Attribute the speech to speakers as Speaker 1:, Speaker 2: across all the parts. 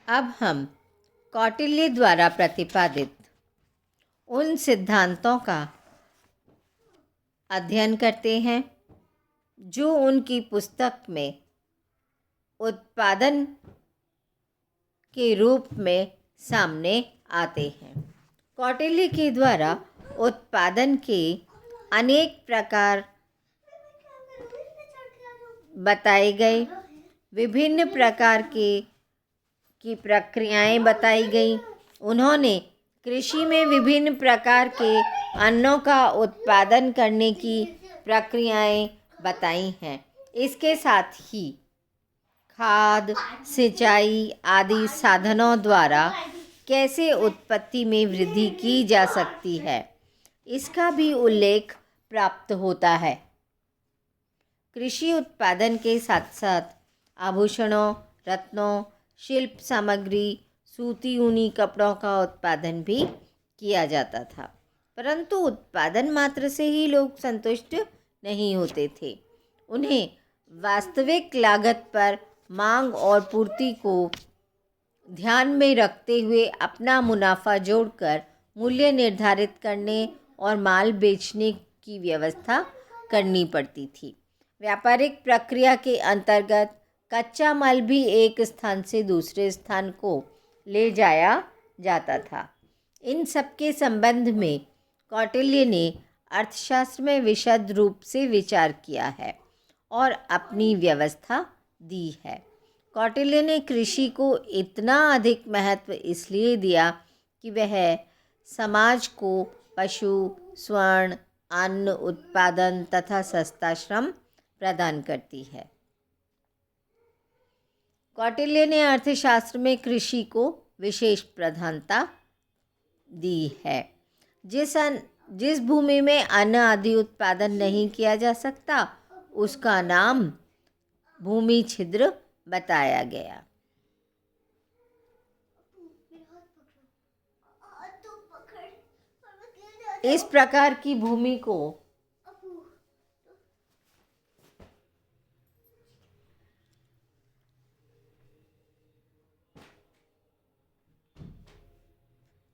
Speaker 1: अब हम कौटिल्य द्वारा प्रतिपादित उन सिद्धांतों का अध्ययन करते हैं जो उनकी पुस्तक में उत्पादन के रूप में सामने आते हैं। कौटिल्य के द्वारा उत्पादन के अनेक प्रकार बताए गए, विभिन्न प्रकार की प्रक्रियाएं बताई गई। उन्होंने कृषि में विभिन्न प्रकार के अन्नों का उत्पादन करने की प्रक्रियाएं बताई हैं। इसके साथ ही खाद, सिंचाई आदि साधनों द्वारा कैसे उत्पत्ति में वृद्धि की जा सकती है, इसका भी उल्लेख प्राप्त होता है। कृषि उत्पादन के साथ साथ आभूषणों, रत्नों, शिल्प सामग्री, सूती ऊनी कपड़ों का उत्पादन भी किया जाता था। परंतु उत्पादन मात्र से ही लोग संतुष्ट नहीं होते थे। उन्हें वास्तविक लागत पर मांग और पूर्ति को ध्यान में रखते हुए अपना मुनाफा जोड़कर मूल्य निर्धारित करने और माल बेचने की व्यवस्था करनी पड़ती थी। व्यापारिक प्रक्रिया के अंतर्गत कच्चा माल भी एक स्थान से दूसरे स्थान को ले जाया जाता था। इन सब के संबंध में कौटिल्य ने अर्थशास्त्र में विशद रूप से विचार किया है और अपनी व्यवस्था दी है। कौटिल्य ने कृषि को इतना अधिक महत्व इसलिए दिया कि वह समाज को पशु, स्वर्ण, अन्न उत्पादन तथा सस्ता श्रम प्रदान करती है। कौटिल्य ने अर्थशास्त्र में कृषि को विशेष प्रधानता दी है। जिस भूमि में अन्न आदि उत्पादन नहीं किया जा सकता, उसका नाम भूमि छिद्र बताया गया। इस प्रकार की भूमि को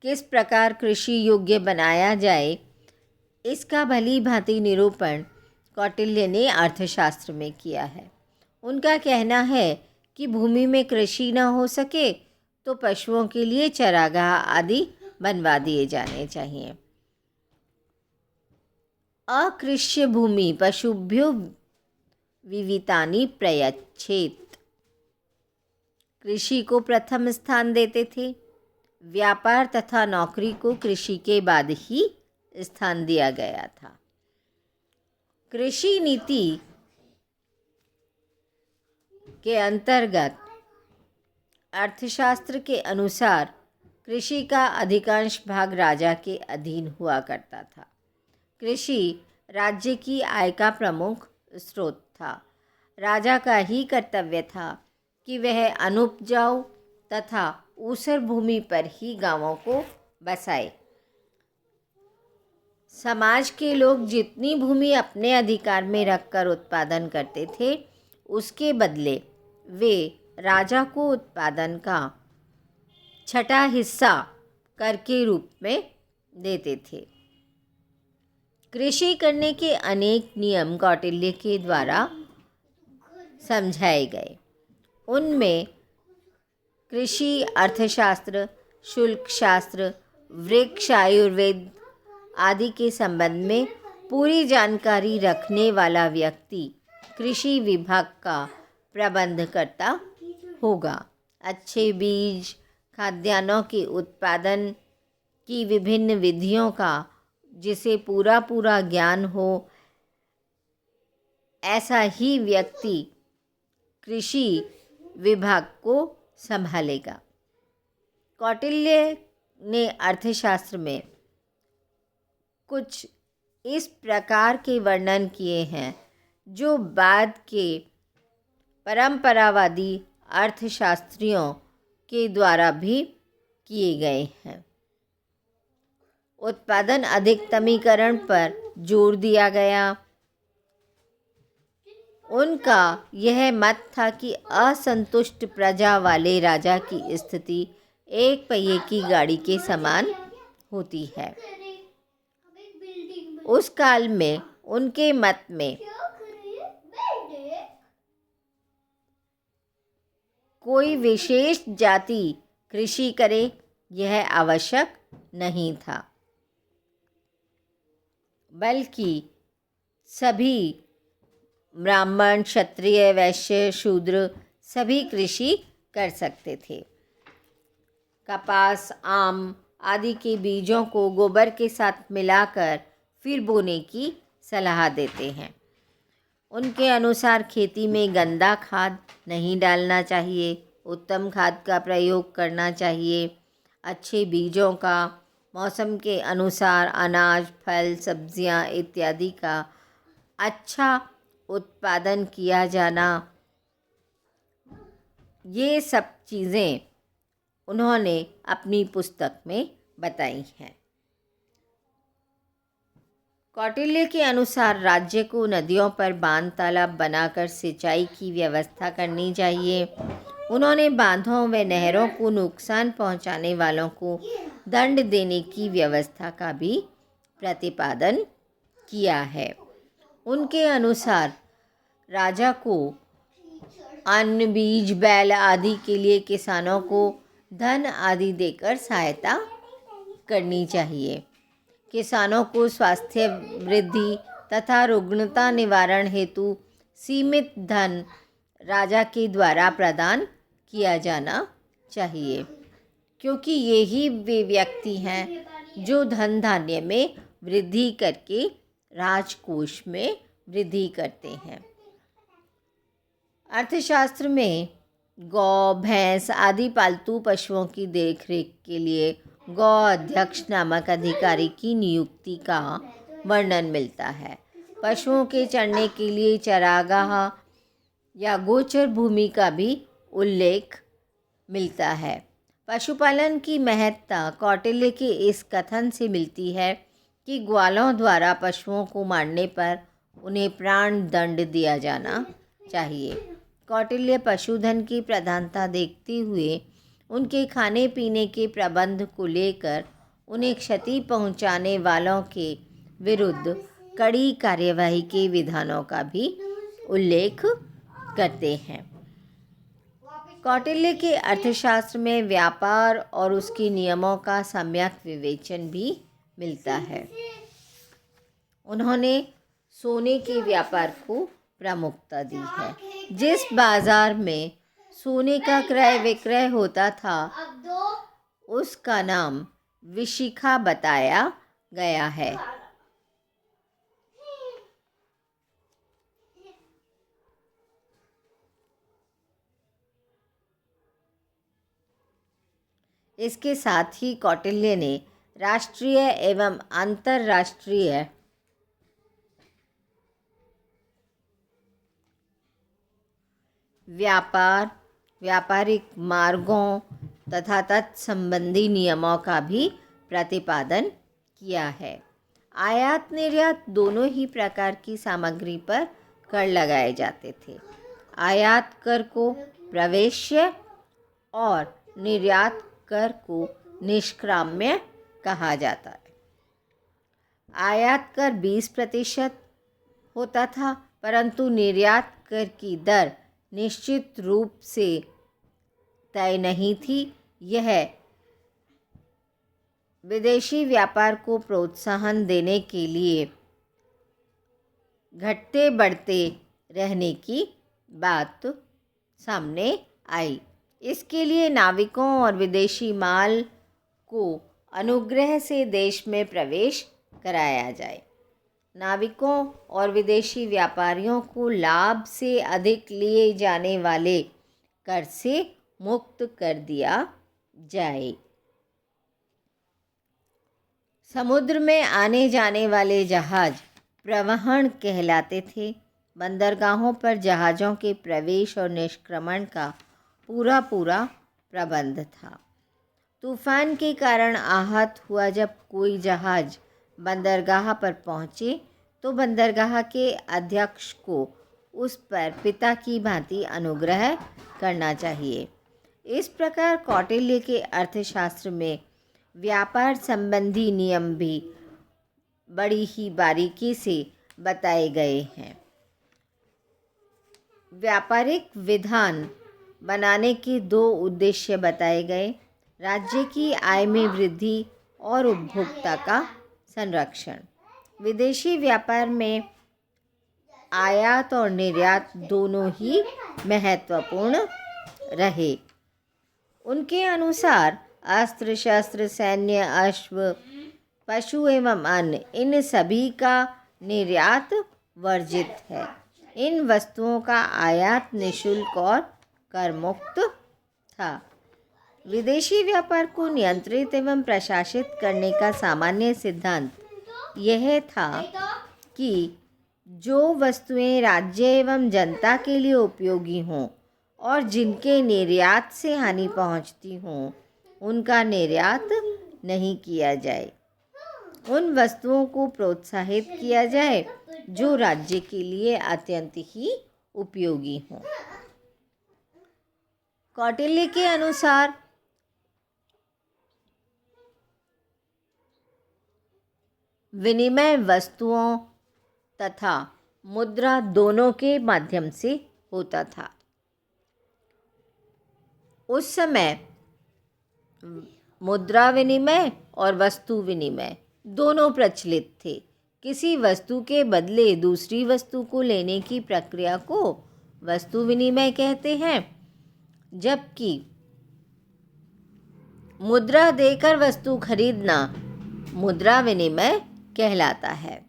Speaker 1: किस प्रकार कृषि योग्य बनाया जाए, इसका भली भांति निरूपण कौटिल्य ने अर्थशास्त्र में किया है। उनका कहना है कि भूमि में कृषि न हो सके तो पशुओं के लिए चरागाह आदि बनवा दिए जाने चाहिए। अकृष्य भूमि पशुभ्यो विवितानि प्रयच्छेत्। कृषि को प्रथम स्थान देते थे। व्यापार तथा नौकरी को कृषि के बाद ही स्थान दिया गया था। कृषि नीति के अंतर्गत अर्थशास्त्र के अनुसार कृषि का अधिकांश भाग राजा के अधीन हुआ करता था। कृषि राज्य की आय का प्रमुख स्रोत था। राजा का ही कर्तव्य था कि वह अनुपजाऊ तथा ऊसर भूमि पर ही गांवों को बसाए। समाज के लोग जितनी भूमि अपने अधिकार में रखकर उत्पादन करते थे, उसके बदले वे राजा को उत्पादन का छठा हिस्सा कर के रूप में देते थे। कृषि करने के अनेक नियम कौटिल्य के द्वारा समझाए गए। उनमें कृषि अर्थशास्त्र, शुल्क शास्त्र, वृक्ष आयुर्वेद आदि के संबंध में पूरी जानकारी रखने वाला व्यक्ति कृषि विभाग का प्रबंधकर्ता होगा। अच्छे बीज, खाद्यान्नों के उत्पादन की विभिन्न विधियों का जिसे पूरा ज्ञान हो, ऐसा ही व्यक्ति कृषि विभाग को संभालेगा। कौटिल्य ने अर्थशास्त्र में कुछ इस प्रकार के वर्णन किए हैं जो बाद के परंपरावादी अर्थशास्त्रियों के द्वारा भी किए गए हैं। उत्पादन अधिकतमीकरण पर जोर दिया गया। उनका यह मत था कि असंतुष्ट प्रजा वाले राजा की स्थिति एक पहिए की गाड़ी के समान होती है। उस काल में उनके मत में कोई विशेष जाति कृषि करे यह आवश्यक नहीं था, बल्कि सभी ब्राह्मण, क्षत्रिय, वैश्य, शूद्र सभी कृषि कर सकते थे। कपास, आम आदि के बीजों को गोबर के साथ मिलाकर फिर बोने की सलाह देते हैं। उनके अनुसार खेती में गंदा खाद नहीं डालना चाहिए, उत्तम खाद का प्रयोग करना चाहिए। अच्छे बीजों का मौसम के अनुसार अनाज, फल, सब्जियां इत्यादि का अच्छा उत्पादन किया जाना, ये सब चीज़ें उन्होंने अपनी पुस्तक में बताई हैं। कौटिल्य के अनुसार राज्य को नदियों पर बांध, तालाब बनाकर सिंचाई की व्यवस्था करनी चाहिए। उन्होंने बांधों व नहरों को नुकसान पहुंचाने वालों को दंड देने की व्यवस्था का भी प्रतिपादन किया है। उनके अनुसार राजा को अन्न, बीज, बैल आदि के लिए किसानों को धन आदि देकर सहायता करनी चाहिए। किसानों को स्वास्थ्य वृद्धि तथा रुग्णता निवारण हेतु सीमित धन राजा के द्वारा प्रदान किया जाना चाहिए, क्योंकि यही वे व्यक्ति हैं जो धन धान्य में वृद्धि करके राजकोष में वृद्धि करते हैं। अर्थशास्त्र में गौ, भैंस आदि पालतू पशुओं की देखरेख के लिए गौ अध्यक्ष नामक अधिकारी की नियुक्ति का वर्णन मिलता है। पशुओं के चरने के लिए चरागाह या गोचर भूमि का भी उल्लेख मिलता है। पशुपालन की महत्ता कौटिल्य के इस कथन से मिलती है कि ग्वालों द्वारा पशुओं को मारने पर उन्हें प्राण दंड दिया जाना चाहिए। कौटिल्य पशुधन की प्रधानता देखते हुए उनके खाने पीने के प्रबंध को लेकर उन्हें क्षति पहुंचाने वालों के विरुद्ध कड़ी कार्यवाही के विधानों का भी उल्लेख करते हैं। कौटिल्य के अर्थशास्त्र में व्यापार और उसके नियमों का सम्यक विवेचन भी मिलता है। उन्होंने सोने के व्यापार को प्रमुखता दी है। जिस बाजार में सोने का क्रय विक्रय होता था उसका नाम विशिखा बताया गया है। इसके साथ ही कौटिल्य ने राष्ट्रीय एवं अंतर्राष्ट्रीय व्यापार, व्यापारिक मार्गों तथा तत्संबंधी नियमों का भी प्रतिपादन किया है। आयात निर्यात दोनों ही प्रकार की सामग्री पर कर लगाए जाते थे। आयात कर को प्रवेश्य और निर्यात कर को निष्क्राम्य कहा जाता है। आयात कर 20% होता था, परंतु निर्यात कर की दर निश्चित रूप से तय नहीं थी। यह विदेशी व्यापार को प्रोत्साहन देने के लिए घटते बढ़ते रहने की बात सामने आई। इसके लिए नाविकों और विदेशी माल को अनुग्रह से देश में प्रवेश कराया जाए। नाविकों और विदेशी व्यापारियों को लाभ से अधिक लिए जाने वाले कर से मुक्त कर दिया जाए। समुद्र में आने जाने वाले जहाज प्रवहन कहलाते थे। बंदरगाहों पर जहाज़ों के प्रवेश और निष्क्रमण का पूरा प्रबंध था। तूफान के कारण आहत हुआ जब कोई जहाज़ बंदरगाह पर पहुँचे तो बंदरगाह के अध्यक्ष को उस पर पिता की भांति अनुग्रह करना चाहिए। इस प्रकार कौटिल्य के अर्थशास्त्र में व्यापार संबंधी नियम भी बड़ी ही बारीकी से बताए गए हैं। व्यापारिक विधान बनाने के 2 उद्देश्य बताए गए: राज्य की आय में वृद्धि और उपभोक्ता का संरक्षण। विदेशी व्यापार में आयात और निर्यात दोनों ही महत्वपूर्ण रहे। उनके अनुसार अस्त्र शस्त्र, सैन्य, अश्व, पशु एवं अन्य, इन सभी का निर्यात वर्जित है। इन वस्तुओं का आयात निःशुल्क और करमुक्त था। विदेशी व्यापार को नियंत्रित एवं प्रशासित करने का सामान्य सिद्धांत यह था कि जो वस्तुएं राज्य एवं जनता के लिए उपयोगी हों और जिनके निर्यात से हानि पहुंचती हों, उनका निर्यात नहीं किया जाए। उन वस्तुओं को प्रोत्साहित किया जाए जो राज्य के लिए अत्यंत ही उपयोगी हों। कौटिल्य के अनुसार विनिमय वस्तुओं तथा मुद्रा दोनों के माध्यम से होता था। उस समय मुद्रा विनिमय और वस्तु विनिमय दोनों प्रचलित थे। किसी वस्तु के बदले दूसरी वस्तु को लेने की प्रक्रिया को वस्तु विनिमय कहते हैं, जबकि मुद्रा देकर वस्तु खरीदना मुद्रा विनिमय कहलाता है।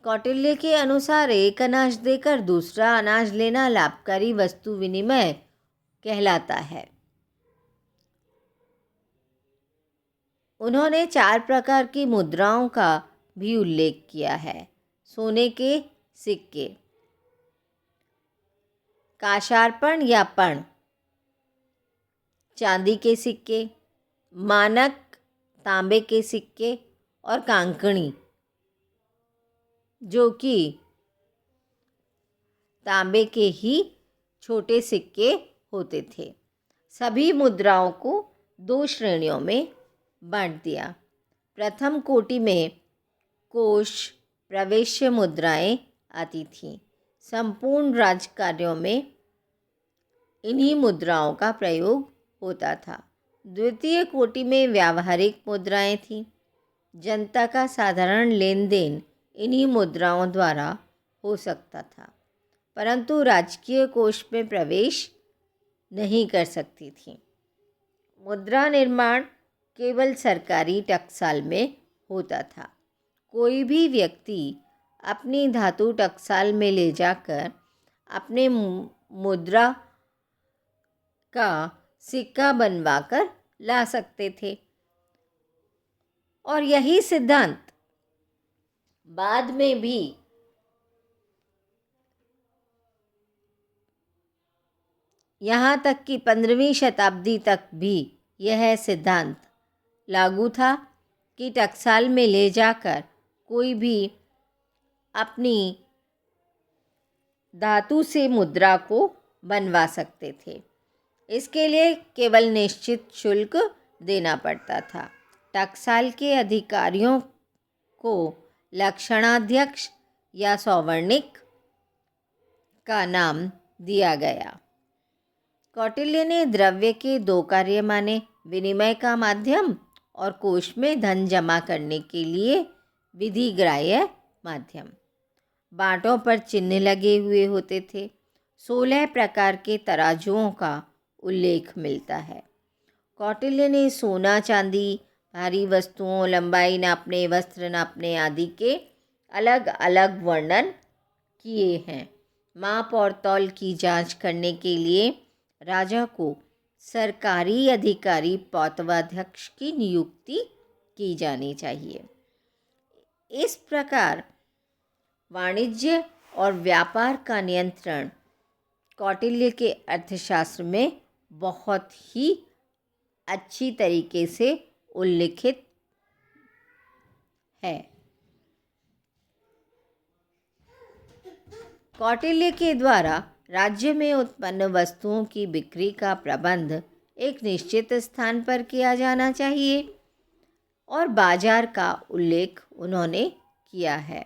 Speaker 1: कौटिल्य के अनुसार एक अनाज देकर दूसरा अनाज लेना लाभकारी वस्तु विनिमय कहलाता है। उन्होंने 4 प्रकार की मुद्राओं का भी उल्लेख किया है: सोने के सिक्के, काशार्पण या पण, चांदी के सिक्के, मानक तांबे के सिक्के और कांकणी, जो कि तांबे के ही छोटे सिक्के होते थे। सभी मुद्राओं को 2 श्रेणियों में बांट दिया। प्रथम कोटि में कोष प्रवेश्य मुद्राएं आती थीं। संपूर्ण राजकार्यों में इन्हीं मुद्राओं का प्रयोग होता था। द्वितीय कोटि में व्यावहारिक मुद्राएं थीं। जनता का साधारण लेन देन इन्हीं मुद्राओं द्वारा हो सकता था, परंतु राजकीय कोष में प्रवेश नहीं कर सकती थी। मुद्रा निर्माण केवल सरकारी टकसाल में होता था। कोई भी व्यक्ति अपनी धातु टकसाल में ले जाकर अपने मुद्रा का सिक्का बनवाकर ला सकते थे, और यही सिद्धांत बाद में भी यहाँ तक कि 15वीं शताब्दी तक भी यह सिद्धांत लागू था कि टकसाल में ले जाकर कोई भी अपनी धातु से मुद्रा को बनवा सकते थे। इसके लिए केवल निश्चित शुल्क देना पड़ता था। टकसाल के अधिकारियों को लक्षणाध्यक्ष या सौवर्णिक का नाम दिया गया। कौटिल्य ने द्रव्य के 2 कार्य माने: विनिमय का माध्यम और कोष में धन जमा करने के लिए विधिग्राह्य माध्यम। बाँटों पर चिन्ह लगे हुए होते थे। 16 प्रकार के तराजुओं का उल्लेख मिलता है। कौटिल्य ने सोना, चांदी, भारी वस्तुओं, लंबाई नापने, वस्त्र नापने आदि के अलग अलग वर्णन किए हैं। माप और तौल की जांच करने के लिए राजा को सरकारी अधिकारी पौतवाध्यक्ष की नियुक्ति की जानी चाहिए। इस प्रकार वाणिज्य और व्यापार का नियंत्रण कौटिल्य के अर्थशास्त्र में बहुत ही अच्छी तरीके से उल्लिखित है। कौटिल्य के द्वारा राज्य में उत्पन्न वस्तुओं की बिक्री का प्रबंध एक निश्चित स्थान पर किया जाना चाहिए और बाजार का उल्लेख उन्होंने किया है।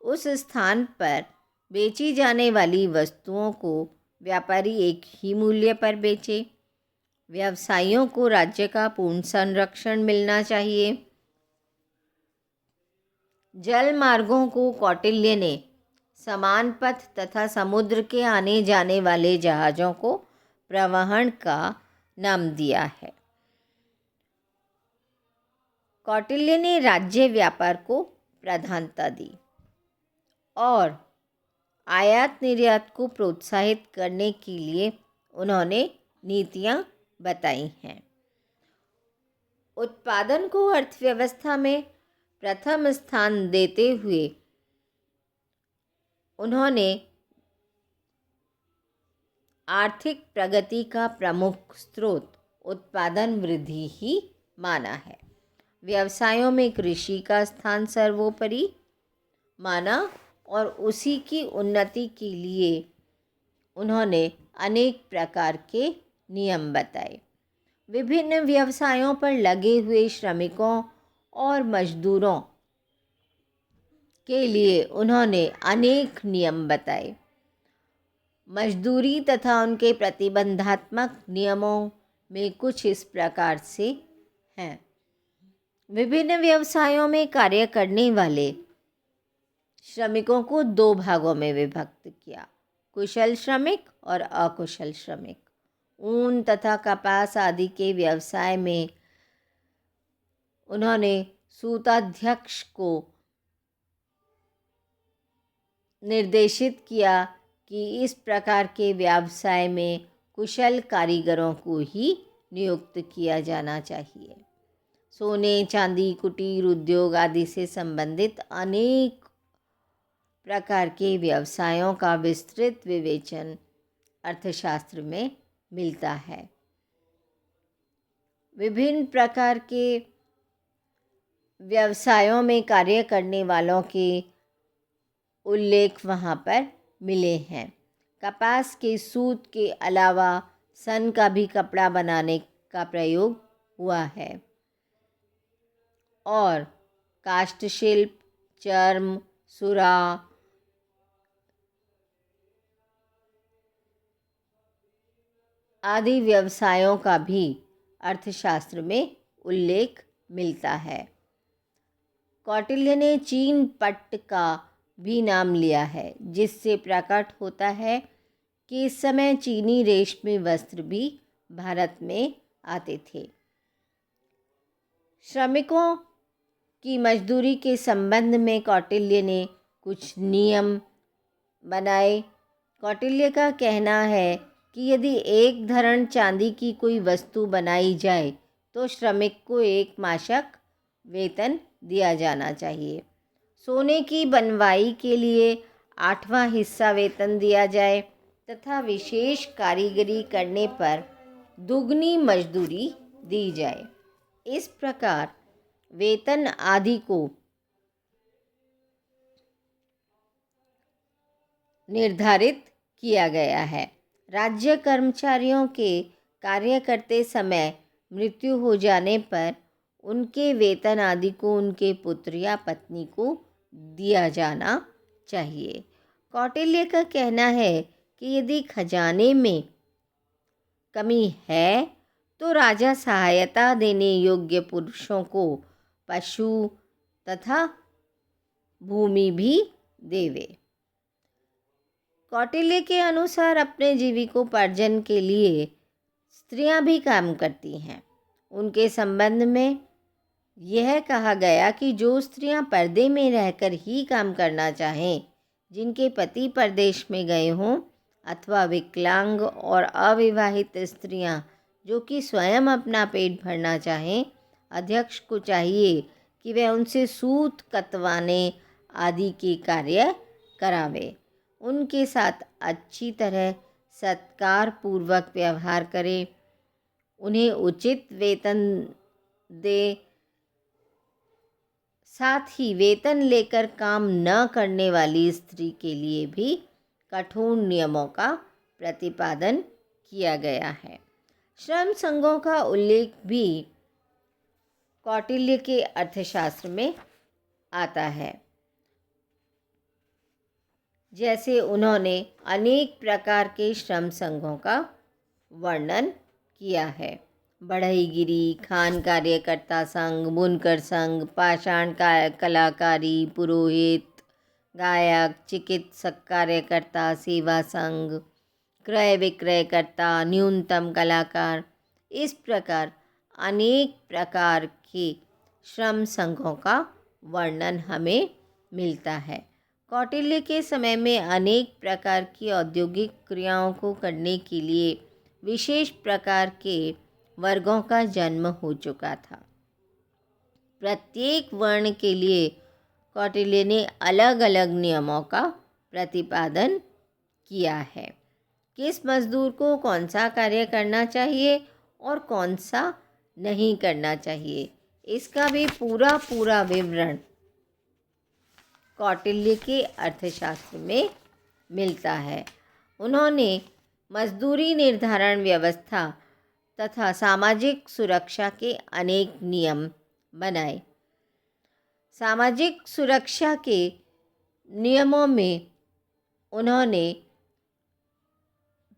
Speaker 1: उस स्थान पर बेची जाने वाली वस्तुओं को व्यापारी एक ही मूल्य पर बेचे। व्यवसायियों को राज्य का पूर्ण संरक्षण मिलना चाहिए। जल मार्गों को कौटिल्य ने समान पथ तथा समुद्र के आने जाने वाले जहाज़ों को प्रवहन का नाम दिया है। कौटिल्य ने राज्य व्यापार को प्रधानता दी और आयात निर्यात को प्रोत्साहित करने के लिए उन्होंने नीतियां बताई हैं। उत्पादन को अर्थव्यवस्था में प्रथम स्थान देते हुए उन्होंने आर्थिक प्रगति का प्रमुख स्रोत उत्पादन वृद्धि ही माना है। व्यवसायों में कृषि का स्थान सर्वोपरि माना और उसी की उन्नति के लिए उन्होंने अनेक प्रकार के नियम बताए। विभिन्न व्यवसायों पर लगे हुए श्रमिकों और मजदूरों के लिए उन्होंने अनेक नियम बताए। मजदूरी तथा उनके प्रतिबंधात्मक नियमों में कुछ इस प्रकार से हैं। विभिन्न व्यवसायों में कार्य करने वाले श्रमिकों को दो भागों में विभक्त किया, कुशल श्रमिक और अकुशल श्रमिक। ऊन तथा कपास आदि के व्यवसाय में उन्होंने सूताध्यक्ष को निर्देशित किया कि इस प्रकार के व्यवसाय में कुशल कारीगरों को ही नियुक्त किया जाना चाहिए। सोने, चांदी, कुटीर उद्योग आदि से संबंधित अनेक प्रकार के व्यवसायों का विस्तृत विवेचन अर्थशास्त्र में मिलता है। विभिन्न प्रकार के व्यवसायों में कार्य करने वालों के उल्लेख वहाँ पर मिले हैं। कपास के सूत के अलावा सन का भी कपड़ा बनाने का प्रयोग हुआ है और काष्ठशिल्प, चर्म, सुरा, आदि व्यवसायों का भी अर्थशास्त्र में उल्लेख मिलता है। कौटिल्य ने चीन पट्ट का भी नाम लिया है, जिससे प्रकट होता है कि इस समय चीनी रेशमी वस्त्र भी भारत में आते थे। श्रमिकों की मजदूरी के संबंध में कौटिल्य ने कुछ नियम बनाए। कौटिल्य का कहना है कि यदि एक धरण चांदी की कोई वस्तु बनाई जाए तो श्रमिक को 1 मासिक वेतन दिया जाना चाहिए। सोने की बनवाई के लिए 8वां हिस्सा वेतन दिया जाए तथा विशेष कारीगरी करने पर दुगनी मजदूरी दी जाए। इस प्रकार वेतन आदि को निर्धारित किया गया है। राज्य कर्मचारियों के कार्य करते समय मृत्यु हो जाने पर उनके वेतन आदि को उनके पुत्र या पत्नी को दिया जाना चाहिए। कौटिल्य का कहना है कि यदि खजाने में कमी है तो राजा सहायता देने योग्य पुरुषों को पशु तथा भूमि भी देवे। कौटिल्य के अनुसार अपने जीविकोपार्जन के लिए स्त्रियां भी काम करती हैं। उनके संबंध में यह कहा गया कि जो स्त्रियां पर्दे में रहकर ही काम करना चाहें, जिनके पति परदेश में गए हों, अथवा विकलांग और अविवाहित स्त्रियां जो कि स्वयं अपना पेट भरना चाहें, अध्यक्ष को चाहिए कि वह उनसे सूत कतवाने आदि के कार्य करावे, उनके साथ अच्छी तरह सत्कार पूर्वक व्यवहार करे, उन्हें उचित वेतन दे। साथ ही वेतन लेकर काम न करने वाली स्त्री के लिए भी कठोर नियमों का प्रतिपादन किया गया है। श्रम संघों का उल्लेख भी कौटिल्य के अर्थशास्त्र में आता है। जैसे उन्होंने अनेक प्रकार के श्रम संघों का वर्णन किया है। बढ़ईगिरी, खान कार्यकर्ता संघ, बुनकर संघ, पाषाण कलाकारी, पुरोहित, गायक, चिकित्सक कार्यकर्ता सेवा संघ, क्रय विक्रयकर्ता, न्यूनतम कलाकार। इस प्रकार अनेक प्रकार के श्रम संघों का वर्णन हमें मिलता है। कौटिल्य के समय में अनेक प्रकार की औद्योगिक क्रियाओं को करने के लिए विशेष प्रकार के वर्गों का जन्म हो चुका था। प्रत्येक वर्ण के लिए कौटिल्य ने अलग अलग नियमों का प्रतिपादन किया है। किस मजदूर को कौन सा कार्य करना चाहिए और कौन सा नहीं करना चाहिए, इसका भी पूरा विवरण कौटिल्य के अर्थशास्त्र में मिलता है। उन्होंने मजदूरी निर्धारण व्यवस्था तथा सामाजिक सुरक्षा के अनेक नियम बनाए। सामाजिक सुरक्षा के नियमों में उन्होंने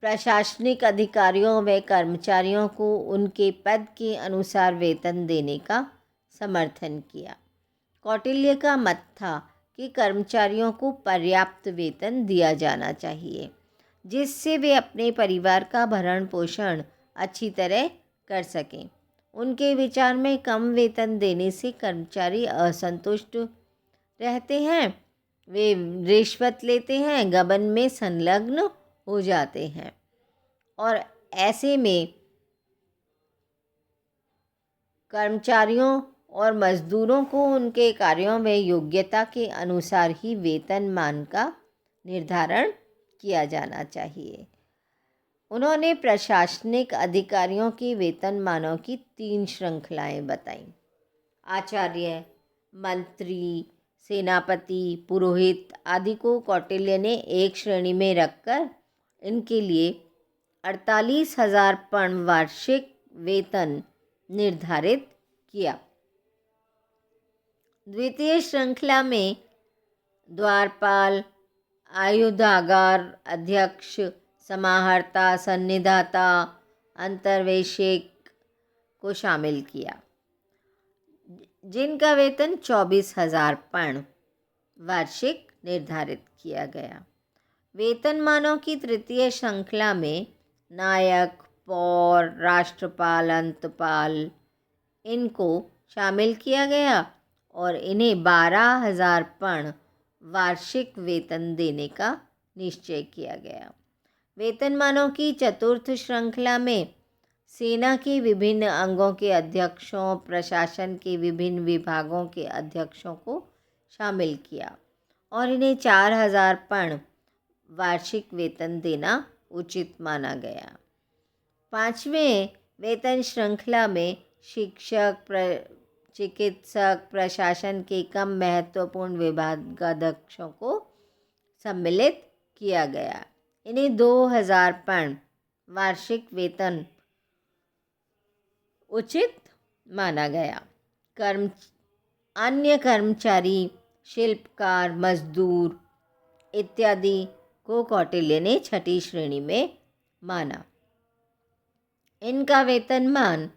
Speaker 1: प्रशासनिक अधिकारियों व कर्मचारियों को उनके पद के अनुसार वेतन देने का समर्थन किया। कौटिल्य का मत था कि कर्मचारियों को पर्याप्त वेतन दिया जाना चाहिए, जिससे वे अपने परिवार का भरण पोषण अच्छी तरह कर सकें। उनके विचार में कम वेतन देने से कर्मचारी असंतुष्ट रहते हैं, वे रिश्वत लेते हैं, गबन में संलग्न हो जाते हैं और ऐसे में कर्मचारियों और मजदूरों को उनके कार्यों में योग्यता के अनुसार ही वेतनमान का निर्धारण किया जाना चाहिए। उन्होंने प्रशासनिक अधिकारियों के वेतनमानों की 3 श्रृंखलाएं बताईं। आचार्य, मंत्री, सेनापति, पुरोहित आदि को कौटिल्य ने एक श्रेणी में रखकर इनके लिए 48,000 पर्ण वार्षिक वेतन निर्धारित किया। द्वितीय श्रृंखला में द्वारपाल, आयुधागार अध्यक्ष, समाहर्ता, सन्निधाता, अंतर्वेशक को शामिल किया, जिनका वेतन 24,000 पर्ण वार्षिक निर्धारित किया गया। वेतनमानों की तृतीय श्रृंखला में नायक, पौर, राष्ट्रपाल, अंतपाल इनको शामिल किया गया और इन्हें 12,000 पर्ण वार्षिक वेतन देने का निश्चय किया गया। वेतनमानों की चतुर्थ श्रृंखला में सेना के विभिन्न अंगों के अध्यक्षों, प्रशासन के विभिन्न विभागों के अध्यक्षों को शामिल किया और इन्हें 4,000 पर्ण वार्षिक वेतन देना उचित माना गया। 5वें वेतन श्रृंखला में शिक्षक, चिकित्सक, प्रशासन के कम महत्वपूर्ण विभागाध्यक्षों को सम्मिलित किया गया। इन्हें 2,000 पर्ण वार्षिक वेतन उचित माना गया। अन्य कर्मचारी, शिल्पकार, मजदूर इत्यादि को कौटिल्य ने 6ठी श्रेणी में माना। इनका वेतनमान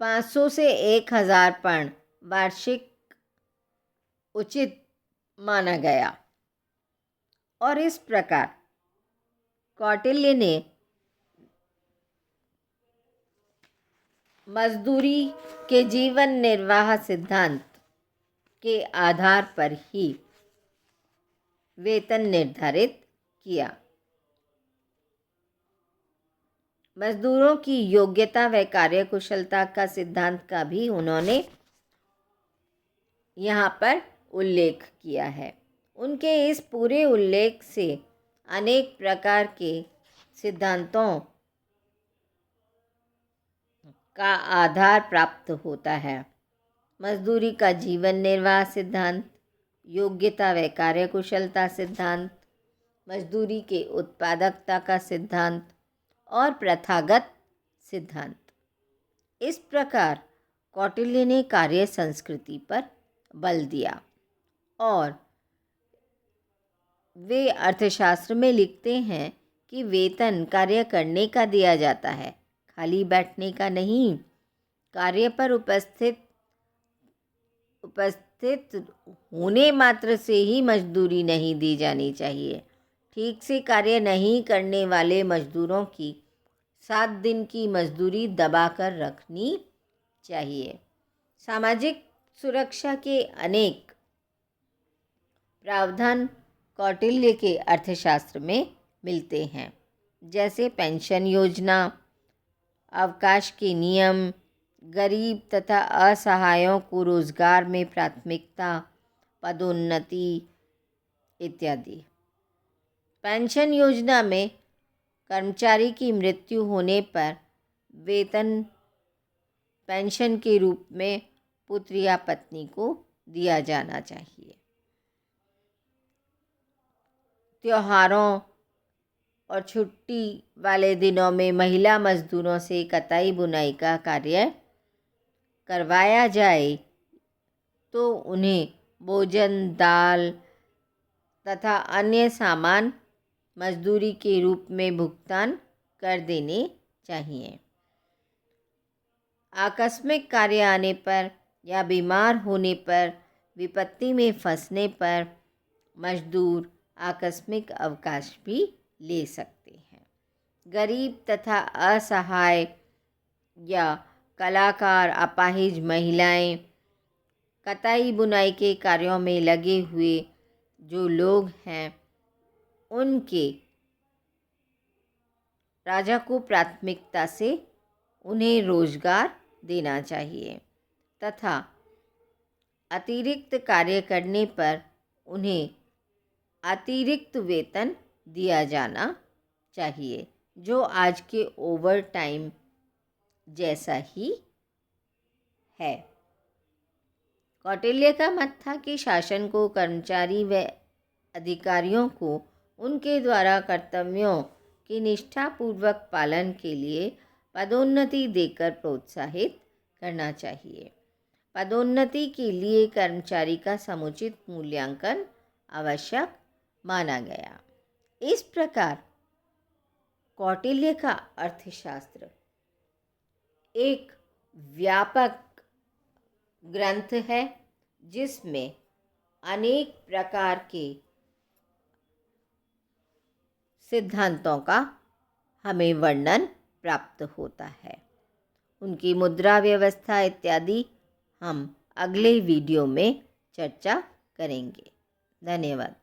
Speaker 1: 500 से 1,000 पर्ण वार्षिक उचित माना गया और इस प्रकार कौटिल्य ने मजदूरी के जीवन निर्वाह सिद्धांत के आधार पर ही वेतन निर्धारित किया। मजदूरों की योग्यता व कार्यकुशलता का सिद्धांत का भी उन्होंने यहाँ पर उल्लेख किया है। उनके इस पूरे उल्लेख से अनेक प्रकार के सिद्धांतों का आधार प्राप्त होता है। मजदूरी का जीवन निर्वाह सिद्धांत, योग्यता व कार्यकुशलता सिद्धांत, मजदूरी के उत्पादकता का सिद्धांत और प्रथागत सिद्धांत। इस प्रकार कौटिल्य ने कार्य संस्कृति पर बल दिया और वे अर्थशास्त्र में लिखते हैं कि वेतन कार्य करने का दिया जाता है, खाली बैठने का नहीं। कार्य पर उपस्थित होने मात्र से ही मजदूरी नहीं दी जानी चाहिए। ठीक से कार्य नहीं करने वाले मजदूरों की 7 दिन की मजदूरी दबाकर रखनी चाहिए। सामाजिक सुरक्षा के अनेक प्रावधान कौटिल्य के अर्थशास्त्र में मिलते हैं, जैसे पेंशन योजना, अवकाश के नियम, गरीब तथा असहायों को रोजगार में प्राथमिकता, पदोन्नति इत्यादि। पेंशन योजना में कर्मचारी की मृत्यु होने पर वेतन पेंशन के रूप में पुत्र या पत्नी को दिया जाना चाहिए। त्योहारों और छुट्टी वाले दिनों में महिला मजदूरों से कताई बुनाई का कार्य करवाया जाए तो उन्हें भोजन, दाल तथा अन्य सामान मजदूरी के रूप में भुगतान कर देने चाहिए। आकस्मिक कार्य आने पर या बीमार होने पर, विपत्ति में फंसने पर मजदूर आकस्मिक अवकाश भी ले सकते हैं। गरीब तथा असहाय या कलाकार, अपाहिज महिलाएं, कताई बुनाई के कार्यों में लगे हुए जो लोग हैं, उनके राजा को प्राथमिकता से उन्हें रोजगार देना चाहिए तथा अतिरिक्त कार्य करने पर उन्हें अतिरिक्त वेतन दिया जाना चाहिए, जो आज के ओवर टाइम जैसा ही है। कौटिल्य का मत था कि शासन को कर्मचारी व अधिकारियों को उनके द्वारा कर्तव्यों के निष्ठापूर्वक पालन के लिए पदोन्नति देकर प्रोत्साहित करना चाहिए। पदोन्नति के लिए कर्मचारी का समुचित मूल्यांकन आवश्यक माना गया। इस प्रकार कौटिल्य का अर्थशास्त्र एक व्यापक ग्रंथ है जिसमें अनेक प्रकार के सिद्धांतों का हमें वर्णन प्राप्त होता है। उनकी मुद्रा व्यवस्था इत्यादि हम अगले वीडियो में चर्चा करेंगे। धन्यवाद।